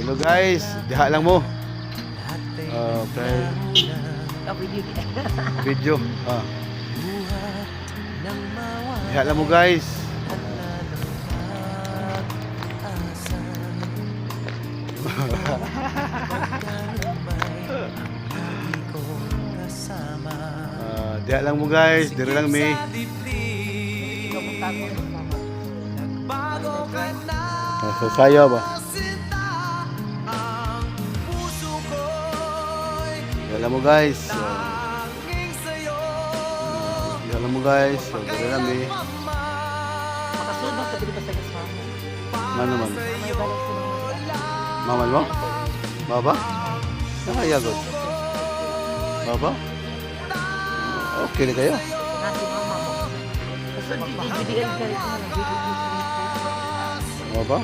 Hello guys, diha lang mo. Okay. Video. Diha lang mo guys. Diha lang mo guys, dire lang mi. Sasayaw ba? Diha mo guys. Diha mo guys, dire lang mi. Makasunod ka dito sa kasama. Ano man? May balay sa mga Maman mo? Baba? Nakayagod. Baba? Okay na kayo? nasi mama mo. Basta bibigyan ka rin ng video. Baba?